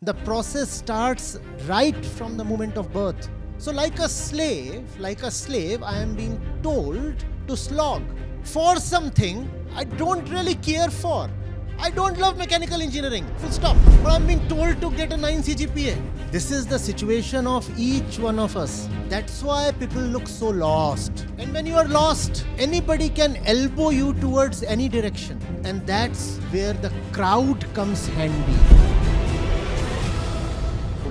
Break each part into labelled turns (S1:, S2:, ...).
S1: The process starts right from the moment of birth. So like a slave, I am being told to slog for something I don't really care for. I don't love mechanical engineering, full stop. But I'm being told to get a 9 CGPA. This is the situation of each one of us. That's why people look so lost. And when you are lost, anybody can elbow you towards any direction. And that's where the crowd comes handy.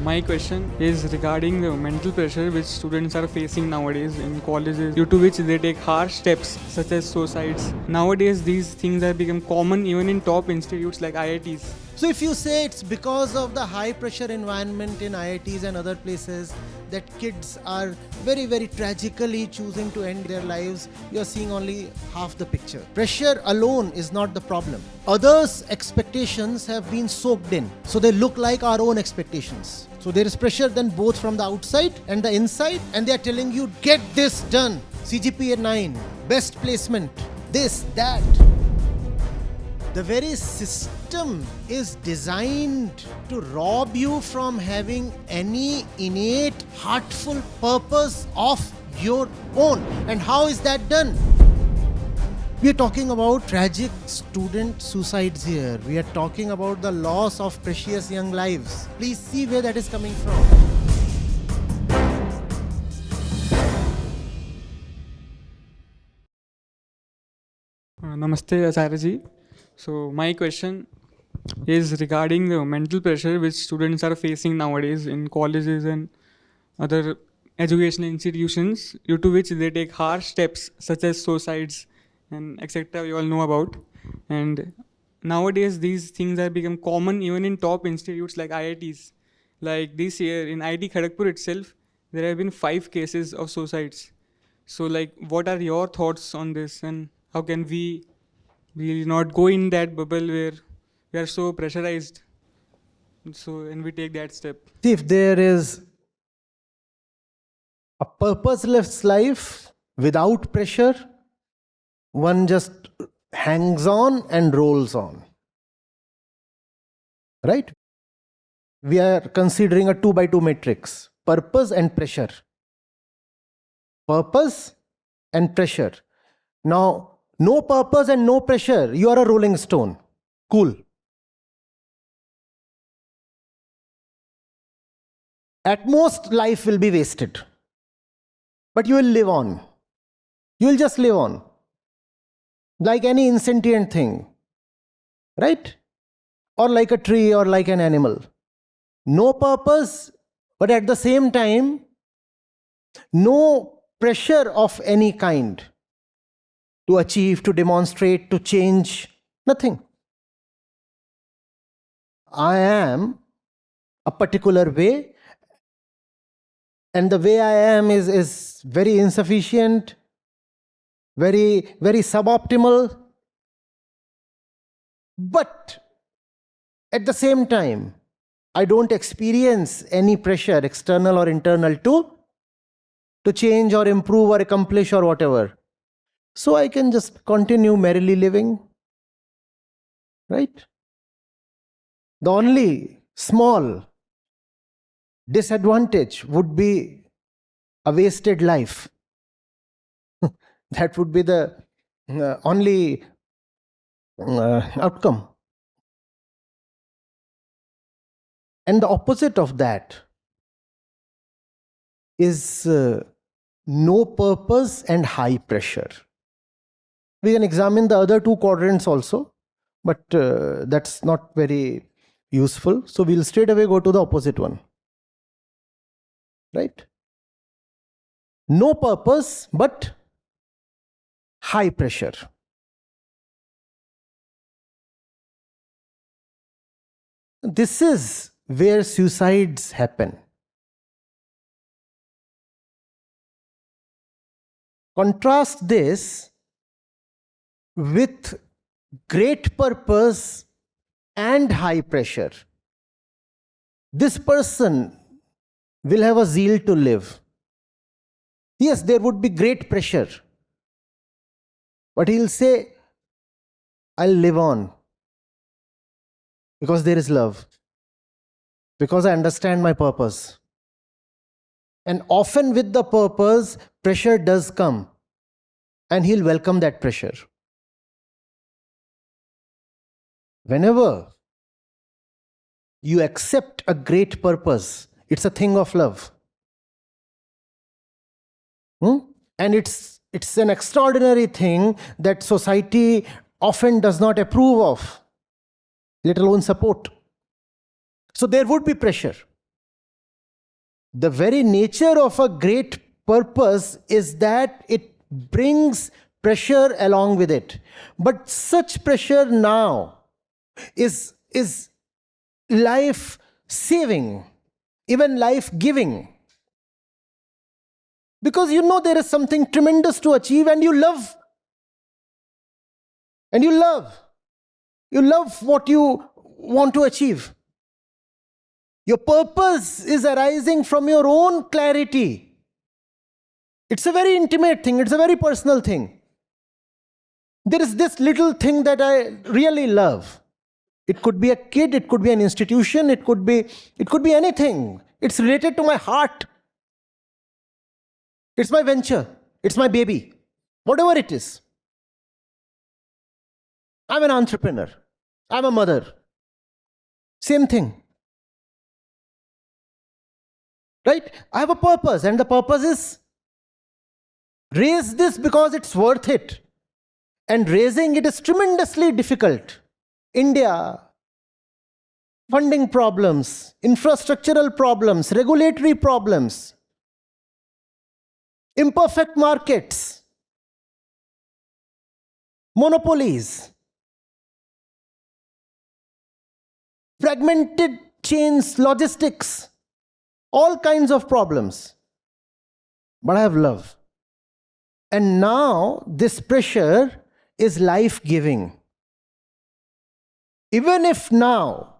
S2: My question is regarding the mental pressure which students are facing nowadays in colleges, due to which they take harsh steps such as suicides. Nowadays, these things have become common even in top institutes like IITs.
S1: So if you say it's because of the high pressure environment in IITs and other places that kids are very, very tragically choosing to end their lives, you're seeing only half the picture. Pressure alone is not the problem. Others' expectations have been soaked in, so they look like our own expectations. So there is pressure then both from the outside and the inside, and they are telling you, get this done. CGPA 9, best placement, this, that. The very system is designed to rob you from having any innate, heartful purpose of your own. And how is that done? We are talking about tragic student suicides here. We are talking about the loss of precious young lives. Please see where that is coming from.
S2: Namaste, Acharya Ji. So my question is regarding the mental pressure which students are facing nowadays in colleges and other educational institutions, due to which they take harsh steps such as suicides and etc. we all know about. And nowadays these things have become common even in top institutes like IITs. Like this year in IIT Kharagpur itself, there have been 5 cases of suicides. So like, what are your thoughts on this, and how can we not go in that bubble where we are so pressurized, and we take that step?
S1: See, if there is a purposeless life without pressure, one just hangs on and rolls on. Right? We are considering a 2 by 2 matrix. Purpose and pressure. Purpose and pressure. Now, no purpose and no pressure, you are a rolling stone. Cool. At most, life will be wasted. But you will live on. You will just live on. Like any insentient thing. Right? Or like a tree or like an animal. No purpose, but at the same time, no pressure of any kind to achieve, to demonstrate, to change, nothing. I am a particular way, and the way I am is very insufficient, very, very suboptimal. But at the same time, I don't experience any pressure, external or internal, to change or improve or accomplish or whatever. So I can just continue merrily living. Right? The only small disadvantage would be a wasted life. That would be the only outcome. And the opposite of that is no purpose and high pressure. We can examine the other 2 quadrants also, but that's not very useful. So we'll straight away go to the opposite one. Right? No purpose, but high pressure. This is where suicides happen. Contrast this with great purpose and high pressure. This person will have a zeal to live. Yes, there would be great pressure, but he'll say, I'll live on because there is love. because I understand my purpose. And often with the purpose, pressure does come, and he'll welcome that pressure. Whenever you accept a great purpose, it's a thing of love. And it's an extraordinary thing that society often does not approve of, let alone support. So there would be pressure. The very nature of a great purpose is that it brings pressure along with it. But such pressure now is life saving, even life giving. Because you know there is something tremendous to achieve, and you love. And you love. You love what you want to achieve. Your purpose is arising from your own clarity. It's a very intimate thing. It's a very personal thing. There is this little thing that I really love. It could be a kid, it could be an institution, it could be anything. It's related to my heart. It's my venture. It's my baby. Whatever it is. I'm an entrepreneur. I'm a mother. Same thing. Right? I have a purpose, and the purpose is raise this because it's worth it. And raising it is tremendously difficult. India, funding problems, infrastructural problems, regulatory problems, imperfect markets, monopolies, fragmented chains, logistics, all kinds of problems. But I have love. And now this pressure is life-giving. Even if now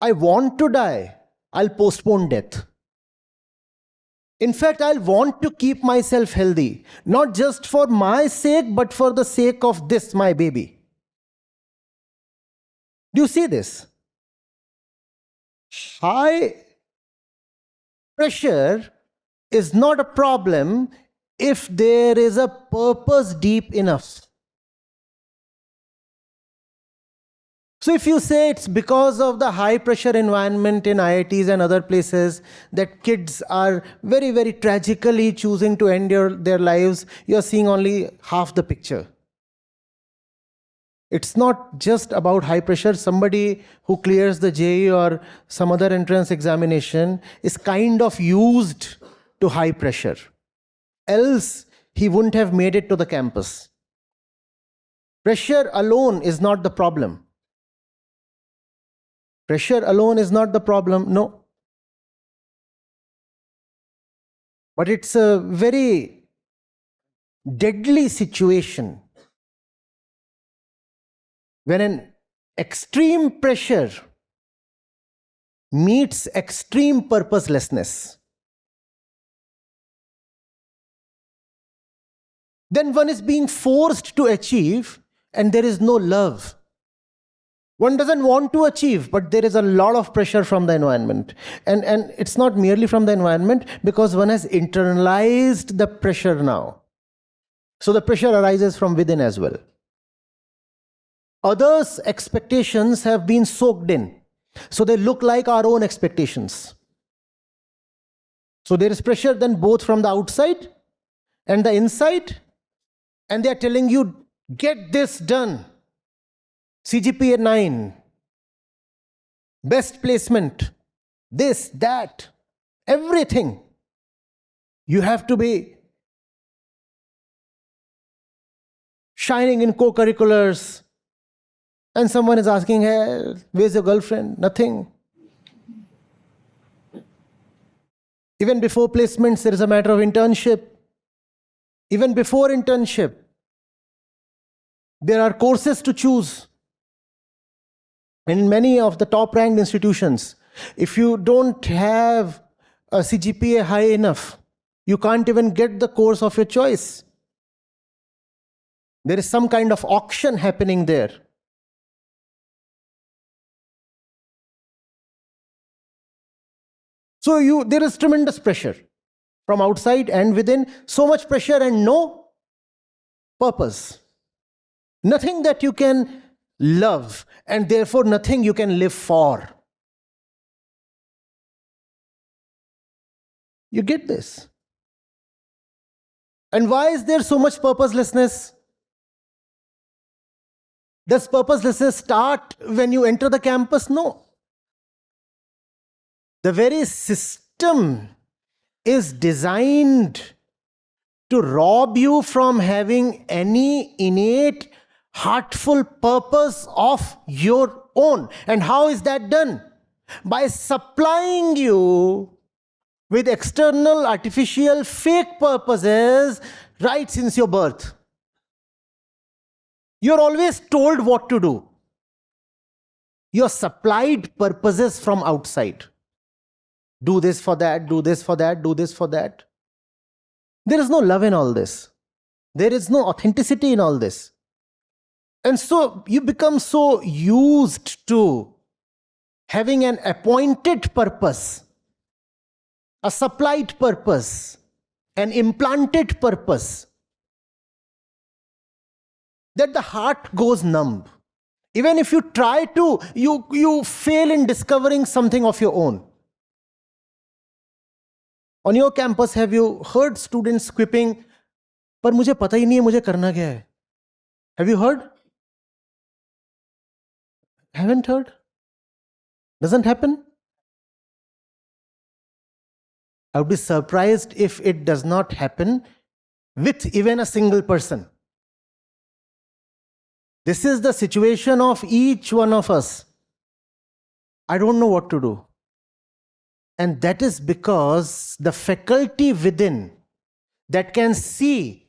S1: I want to die, I'll postpone death. In fact, I'll want to keep myself healthy, not just for my sake, but for the sake of this, my baby. Do you see this? High pressure is not a problem if there is a purpose deep enough. So if you say it's because of the high pressure environment in IITs and other places that kids are very, very tragically choosing to end their lives, you're seeing only half the picture. It's not just about high pressure. Somebody who clears the JEE or some other entrance examination is kind of used to high pressure. Else, he wouldn't have made it to the campus. Pressure alone is not the problem. Pressure alone is not the problem, no. But it's a very deadly situation when an extreme pressure meets extreme purposelessness. Then one is being forced to achieve, and there is no love. One doesn't want to achieve, but there is a lot of pressure from the environment. And it's not merely from the environment, because one has internalized the pressure now. So the pressure arises from within as well. Others' expectations have been soaked in. So they look like our own expectations. So there is pressure then both from the outside and the inside. And they are telling you, get this done. CGPA 9, best placement, this, that, everything. You have to be shining in co-curriculars. And someone is asking, hey, where's your girlfriend? Nothing. Even before placements, there is a matter of internship. Even before internship, there are courses to choose. And in many of the top-ranked institutions, if you don't have a CGPA high enough, you can't even get the course of your choice. There is some kind of auction happening there. So there is tremendous pressure from outside and within, so much pressure and no purpose. Nothing that you can love, and therefore nothing you can live for. You get this? And why is there so much purposelessness? Does purposelessness start when you enter the campus? No. The very system is designed to rob you from having any innate, heartful purpose of your own. And how is that done? By supplying you with external, artificial, fake purposes right since your birth. You're always told what to do. You're supplied purposes from outside. Do this for that, do this for that, do this for that. There is no love in all this. There is no authenticity in all this. And so you become so used to having an appointed purpose, a supplied purpose, an implanted purpose, that the heart goes numb. Even if you try to, you fail in discovering something of your own. On your campus, have you heard students quipping, पर मुझे पता ही नहीं है मुझे करना क्या है? Have you heard? Haven't heard? Doesn't happen? I would be surprised if it does not happen with even a single person. This is the situation of each one of us. I don't know what to do. And that is because the faculty within that can see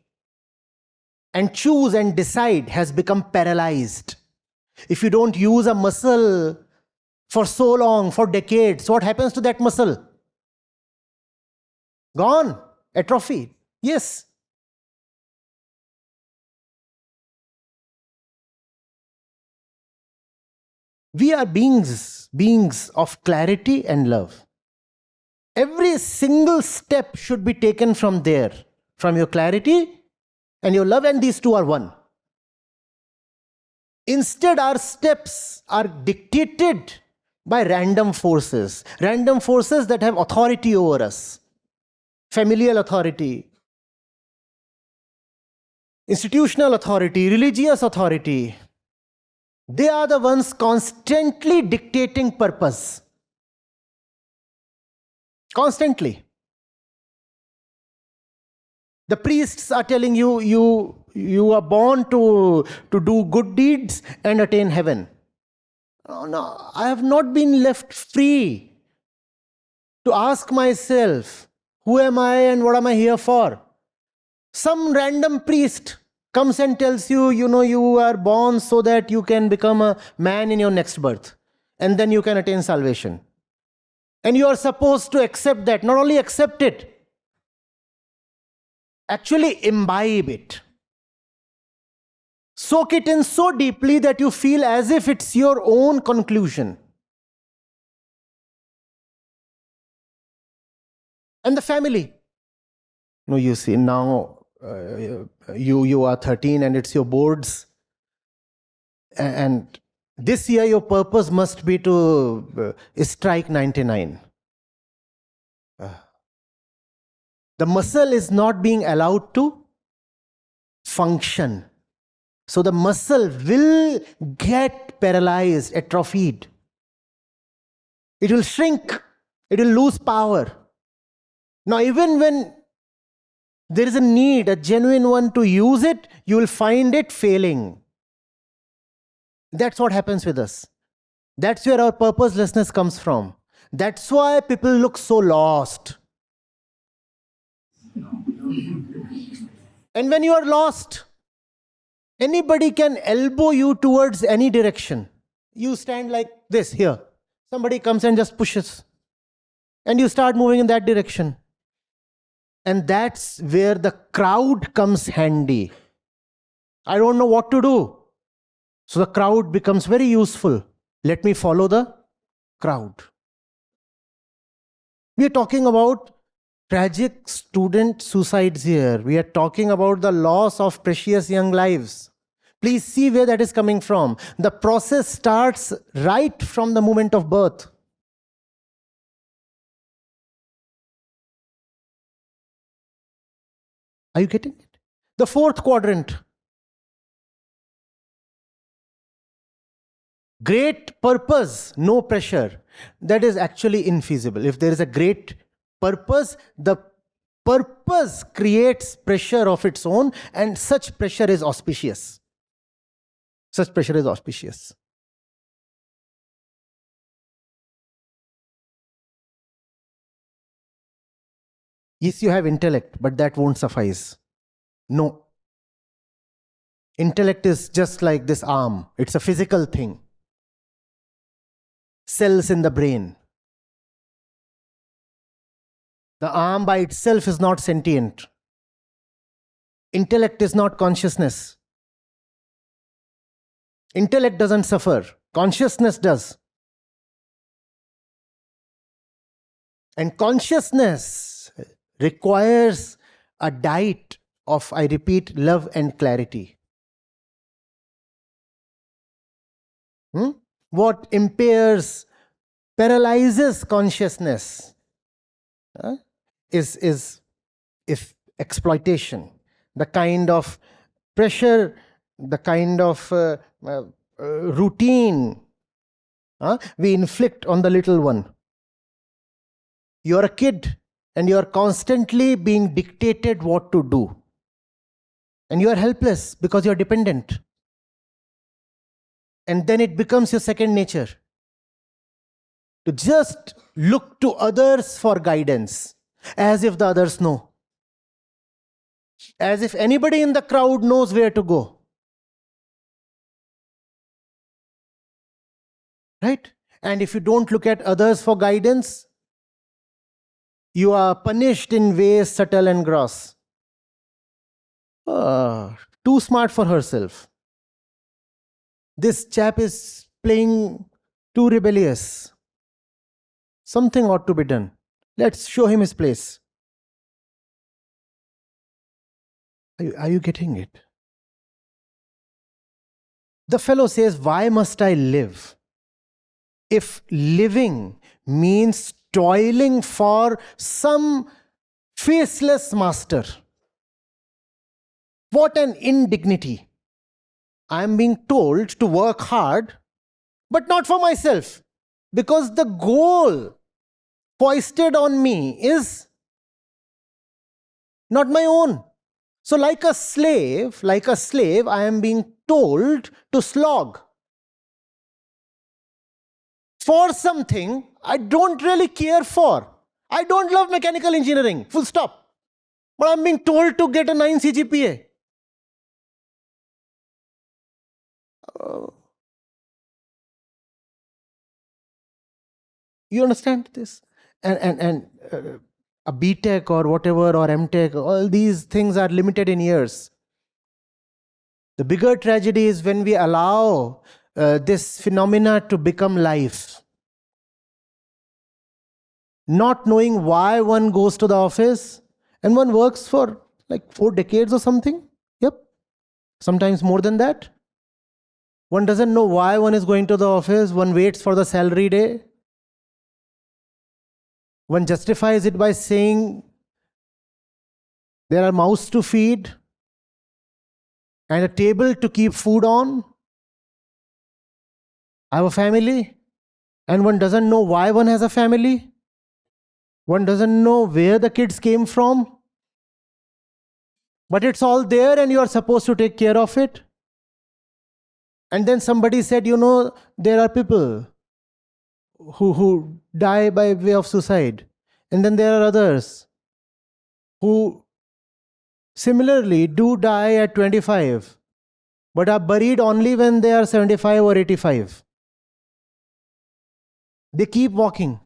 S1: and choose and decide has become paralyzed. If you don't use a muscle for so long, for decades, what happens to that muscle? Gone. Atrophy. Yes. We are beings of clarity and love. Every single step should be taken from there, from your clarity and your love, and these two are one. Instead, our steps are dictated by random forces that have authority over us. Familial authority, institutional authority, religious authority. They are the ones constantly dictating purpose. Constantly. The priests are telling you, you are born to do good deeds and attain heaven. Oh, no, I have not been left free to ask myself, who am I and what am I here for? Some random priest comes and tells you, you are born so that you can become a man in your next birth. And then you can attain salvation. And you are supposed to accept that. Not only accept it, actually imbibe it. Soak it in so deeply that you feel as if it's your own conclusion. And the family. You see, now you are 13 and it's your boards. And this year your purpose must be to strike 99. The muscle is not being allowed to function. So the muscle will get paralyzed, atrophied. It will shrink. It will lose power. Now, even when there is a need, a genuine one, to use it, you will find it failing. That's what happens with us. That's where our purposelessness comes from. That's why people look so lost. And when you are lost, anybody can elbow you towards any direction. You stand like this here. Somebody comes and just pushes. And you start moving in that direction. And that's where the crowd comes handy. I don't know what to do. So the crowd becomes very useful. Let me follow the crowd. We are talking about tragic student suicides here. We are talking about the loss of precious young lives. Please see where that is coming from. The process starts right from the moment of birth. Are you getting it? The fourth quadrant. Great purpose, no pressure. That is actually infeasible. If there is a great purpose, the purpose creates pressure of its own, and such pressure is auspicious. Such pressure is auspicious. Yes, you have intellect, but that won't suffice. No. Intellect is just like this arm, it's a physical thing. Cells in the brain. The arm by itself is not sentient. Intellect is not consciousness. Intellect doesn't suffer, consciousness does. And consciousness requires a diet of, I repeat, love and clarity. What impairs, paralyzes consciousness is exploitation, the kind of pressure, the kind of routine we inflict on the little one. You're a kid and you're constantly being dictated what to do. And you're helpless because you're dependent. And then it becomes your second nature to just look to others for guidance, as if the others know. As if anybody in the crowd knows where to go. Right? And if you don't look at others for guidance, you are punished in ways subtle and gross. Too smart for herself. This chap is playing too rebellious. Something ought to be done. Let's show him his place. Are you getting it? The fellow says, why must I live? If living means toiling for some faceless master, what an indignity. I am being told to work hard, but not for myself, because the goal foisted on me is not my own. So like a slave, I am being told to slog for something I don't really care for. I don't love mechanical engineering, full stop. But I'm being told to get a 9 CGPA. You understand this? And a B.Tech or whatever, or M.Tech, all these things are limited in years. The bigger tragedy is when we allow this phenomena to become life. Not knowing why one goes to the office, and one works for like 4 decades or something. Yep. Sometimes more than that. One doesn't know why one is going to the office. One waits for the salary day. One justifies it by saying there are mouths to feed and a table to keep food on. I have a family, and one doesn't know why one has a family. One doesn't know where the kids came from. But it's all there and you are supposed to take care of it. And then somebody said, there are people who die by way of suicide. And then there are others who similarly do die at 25, but are buried only when they are 75 or 85. They keep walking.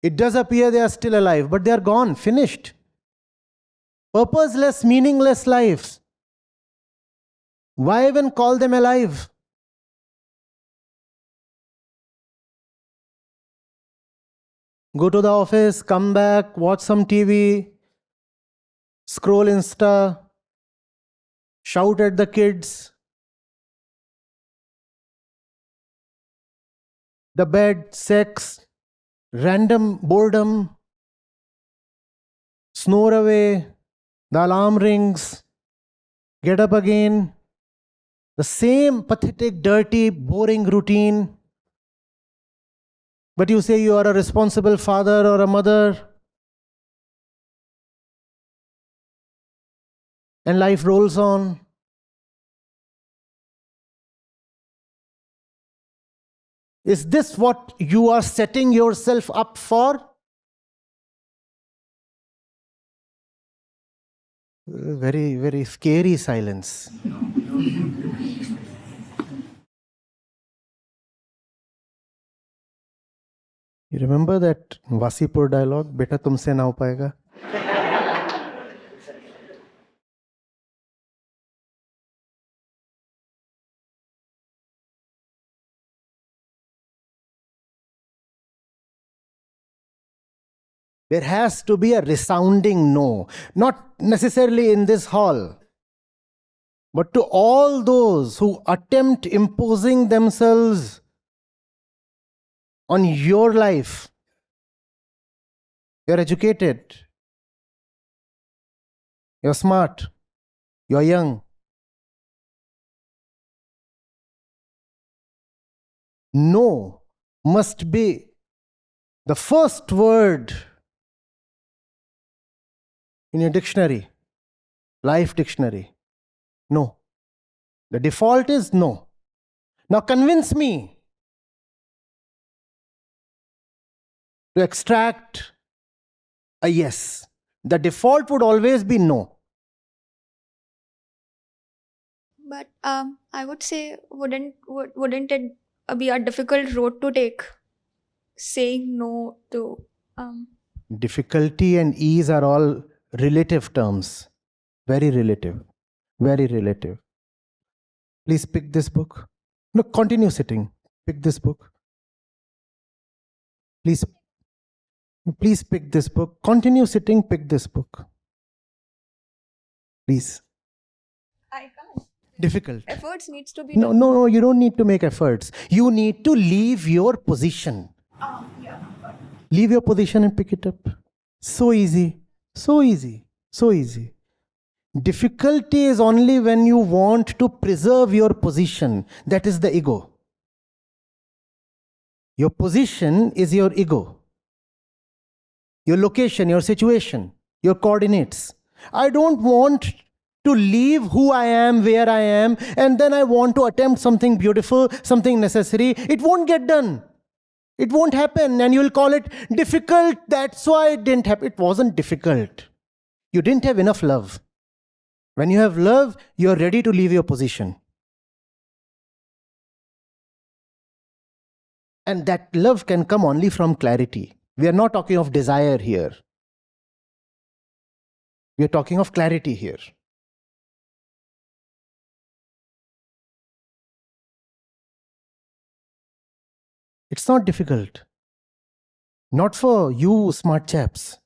S1: It does appear they are still alive, but they are gone, finished. Purposeless, meaningless lives. Why even call them alive? Go to the office, come back, watch some TV, scroll Insta, shout at the kids, the bed, sex, random boredom, snore away, the alarm rings, get up again, the same pathetic, dirty, boring routine. But you say you are a responsible father or a mother, and life rolls on. Is this what you are setting yourself up for? Very, very scary silence. You remember that Wasipur dialogue? Beta tumse na ho payega. There has to be a resounding no, not necessarily in this hall, but to all those who attempt imposing themselves on your life. You're educated, you're smart, you're young. No must be the first word in your dictionary, life dictionary. No. The default is no. Now convince me to extract a yes. The default would always be no.
S3: But I would say, wouldn't it be a difficult road to take? Saying no to
S1: Difficulty and ease are all relative terms. Very relative. Very relative. Please pick this book. No, continue sitting. Pick this book. Please pick this book. Continue sitting, pick this book. Please.
S3: I can't.
S1: Difficult.
S3: Efforts needs to be
S1: No,
S3: done.
S1: no, you don't need to make efforts. You need to leave your position.
S3: Yeah.
S1: Leave your position and pick it up. So easy. So easy. So easy. Difficulty is only when you want to preserve your position. That is the ego. Your position is your ego. Your location, your situation, your coordinates. I don't want to leave who I am, where I am, and then I want to attempt something beautiful, something necessary. It won't get done. It won't happen, and you will call it difficult. That's why it didn't happen. It wasn't difficult. You didn't have enough love. When you have love, you're ready to leave your position. And that love can come only from clarity. We are not talking of desire here. We are talking of clarity here. It's not difficult. Not for you smart chaps.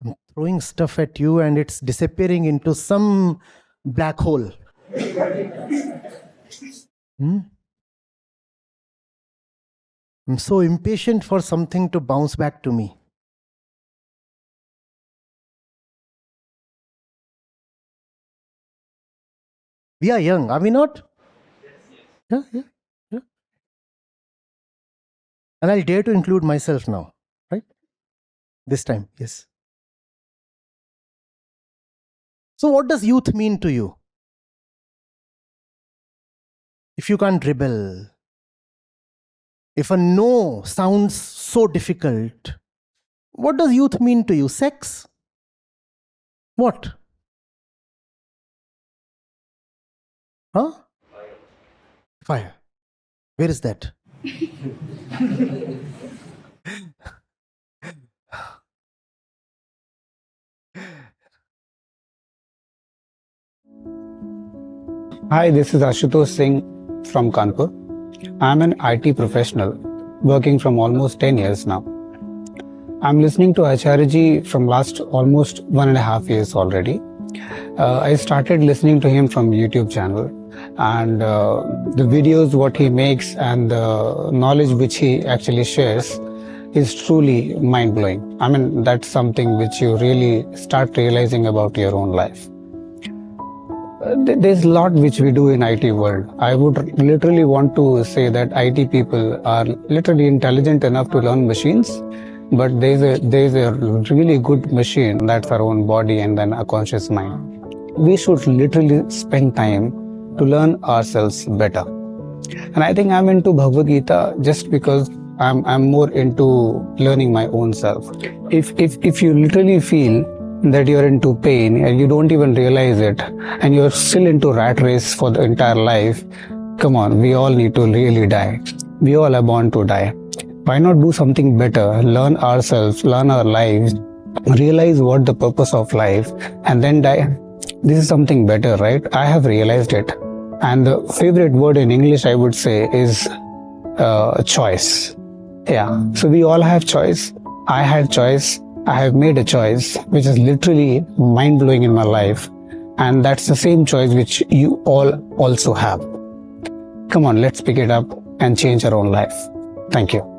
S1: I'm throwing stuff at you and it's disappearing into some black hole. I'm so impatient for something to bounce back to me. We are young, are we not? Yeah. And I'll dare to include myself now, right? This time, yes. So what does youth mean to you? If you can't rebel, if a no sounds so difficult, what does youth mean to you? Sex? What? Huh? Fire. Where is that?
S4: Hi, this is Ashutosh Singh from Kanpur. I'm an IT professional working from almost 10 years now. I'm listening to Acharya Ji from last almost 1.5 years already. I started listening to him from YouTube channel, and the videos what he makes and the knowledge which he actually shares is truly mind-blowing. I mean, that's something which you really start realizing about your own life. There's a lot which we do in IT world. I would literally want to say that IT people are literally intelligent enough to learn machines, but there's a really good machine, that's our own body and then a conscious mind. We should literally spend time to learn ourselves better. And I think I'm into Bhagavad Gita just because I'm more into learning my own self. If you literally feel that you're into pain and you don't even realize it and you're still into rat race for the entire life, come on, we all need to really die. We all are born to die. Why not do something better, learn ourselves, learn our lives, realize what the purpose of life, and then die? This is something better, right? I have realized it. And the favorite word in English I would say is choice. Yeah, so we all have choice. I had choice. I have made a choice which is literally mind-blowing in my life, and that's the same choice which you all also have. Come on, let's pick it up and change our own life. Thank you.